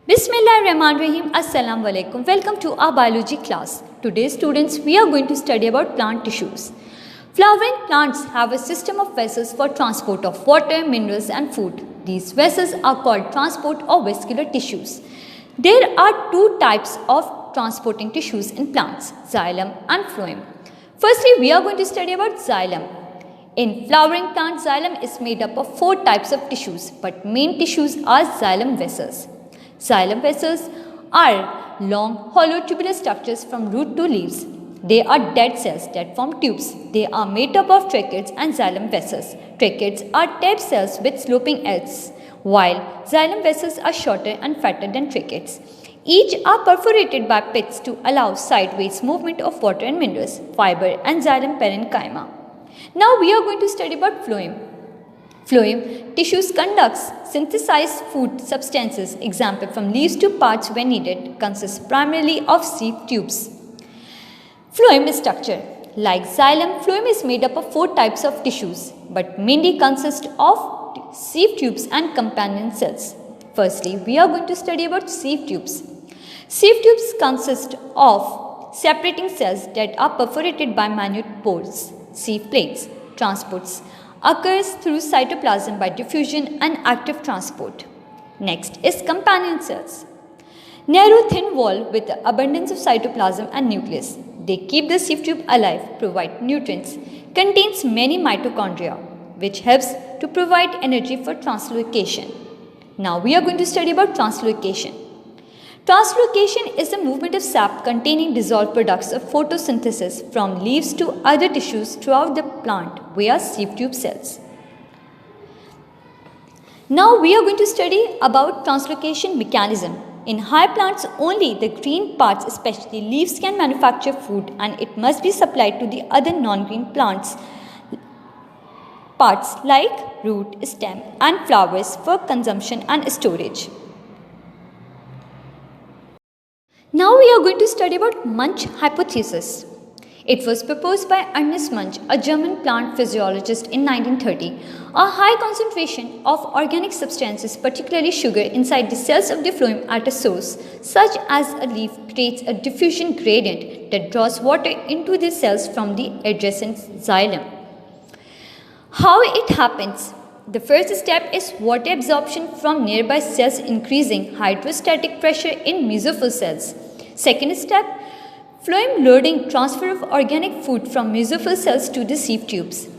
Bismillahirrahmanirrahim. Assalamu alaikum. Welcome to our biology class. Today students, we are going to study about plant tissues. Flowering plants have a system of vessels for transport of water, minerals and food. These vessels are called transport or vascular tissues. There are two types of transporting tissues in plants, xylem and phloem. Firstly, we are going to study about xylem. In flowering plants, xylem is made up of four types of tissues, but main tissues are xylem vessels. Xylem vessels are long, hollow tubular structures from root to leaves. They are dead cells that form tubes. They are made up of tracheids and xylem vessels. Tracheids are tapered cells with sloping ends, while xylem vessels are shorter and fatter than tracheids. Each are perforated by pits to allow sideways movement of water and minerals, fiber and xylem parenchyma. Now we are going to study about phloem. Phloem tissues conducts synthesized food substances, example from leaves to parts when needed, consists primarily of sieve tubes. Phloem structure. Like xylem, phloem is made up of four types of tissues, but mainly consists of sieve tubes and companion cells. Firstly, we are going to study about sieve tubes. Sieve tubes consist of separating cells that are perforated by minute pores, sieve plates. Transports occurs through cytoplasm by diffusion and active transport. Next is companion cells. Narrow thin wall with abundance of cytoplasm and nucleus. They keep the sieve tube alive, provide nutrients, contains many mitochondria, which helps to provide energy for translocation. Now we are going to study about translocation. Translocation is the movement of sap containing dissolved products of photosynthesis from leaves to other tissues throughout the plant via sieve tube cells. Now we are going to study about translocation mechanism. In high plants only the green parts, especially leaves, can manufacture food and it must be supplied to the other non-green plants parts like root, stem and flowers for consumption and storage. Now we are going to study about Munch hypothesis. It was proposed by Ernest Munch, a German plant physiologist in 1930. A high concentration of organic substances, particularly sugar, inside the cells of the phloem at a source, such as a leaf, creates a diffusion gradient that draws water into the cells from the adjacent xylem. How it happens? The first step is water absorption from nearby cells, increasing hydrostatic pressure in mesophyll cells. Second step, phloem loading transfer of organic food from mesophyll cells to the sieve tubes.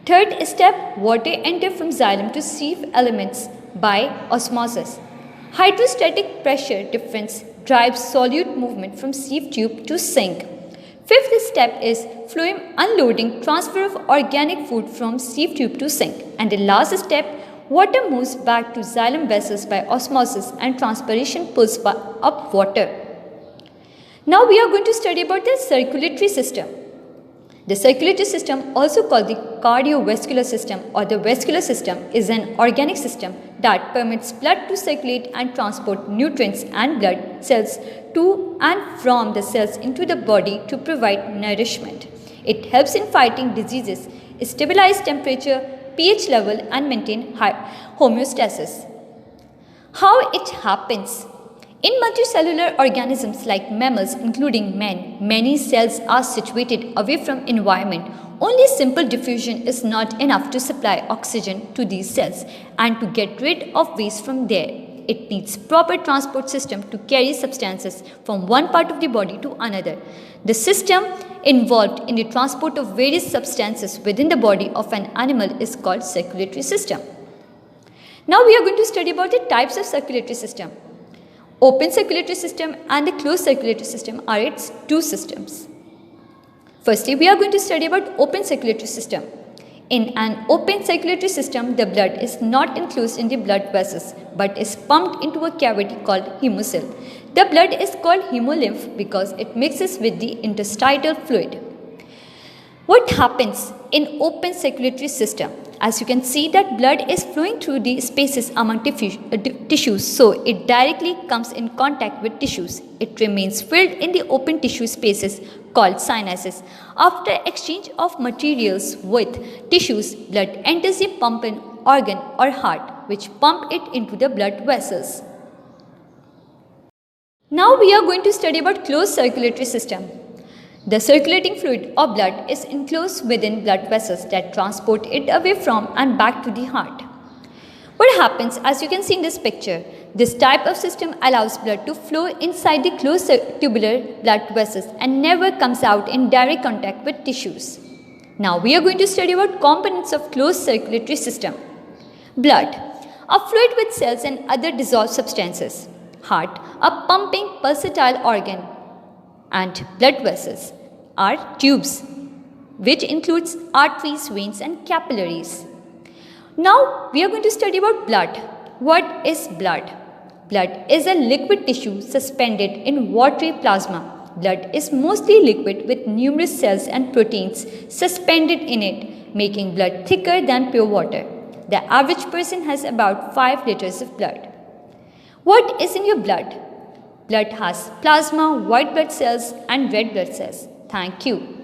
Third step, water enter from xylem to sieve elements by osmosis. Hydrostatic pressure difference drives solute movement from sieve tube to sink. Fifth step is phloem unloading transfer of organic food from sieve tube to sink. And the last step, water moves back to xylem vessels by osmosis and transpiration pulls up water. Now we are going to study about the circulatory system. The circulatory system, also called the cardiovascular system or the vascular system, is an organic system that permits blood to circulate and transport nutrients and blood cells to and from the cells into the body to provide nourishment. It helps in fighting diseases, stabilize temperature, pH level and maintain homeostasis. How it happens? In multicellular organisms like mammals, including man, many cells are situated away from environment. Only simple diffusion is not enough to supply oxygen to these cells and to get rid of waste from there. It needs proper transport system to carry substances from one part of the body to another. The system involved in the transport of various substances within the body of an animal is called circulatory system. Now we are going to study about the types of circulatory system. Open circulatory system and the closed circulatory system are its two systems. Firstly, we are going to study about open circulatory system. In an open circulatory system, the blood is not enclosed in the blood vessels but is pumped into a cavity called hemocoel. The blood is called hemolymph because it mixes with the interstitial fluid. What happens in open circulatory system? As you can see that blood is flowing through the spaces among tissues, so it directly comes in contact with tissues. It remains filled in the open tissue spaces called sinuses. After exchange of materials with tissues, blood enters the pumping organ or heart, which pump it into the blood vessels. Now we are going to study about closed circulatory system. The circulating fluid or blood is enclosed within blood vessels that transport it away from and back to the heart. What happens, as you can see in this picture, this type of system allows blood to flow inside the closed tubular blood vessels and never comes out in direct contact with tissues. Now we are going to study about components of closed circulatory system. Blood, a fluid with cells and other dissolved substances. Heart, a pumping pulsatile organ. And blood vessels are tubes, which includes arteries, veins and capillaries. Now we are going to study about blood. What is blood? Blood is a liquid tissue suspended in watery plasma. Blood is mostly liquid with numerous cells and proteins suspended in it, making blood thicker than pure water. The average person has about 5 liters of blood. What is in your blood? Blood has plasma, white blood cells and red blood cells. Thank you.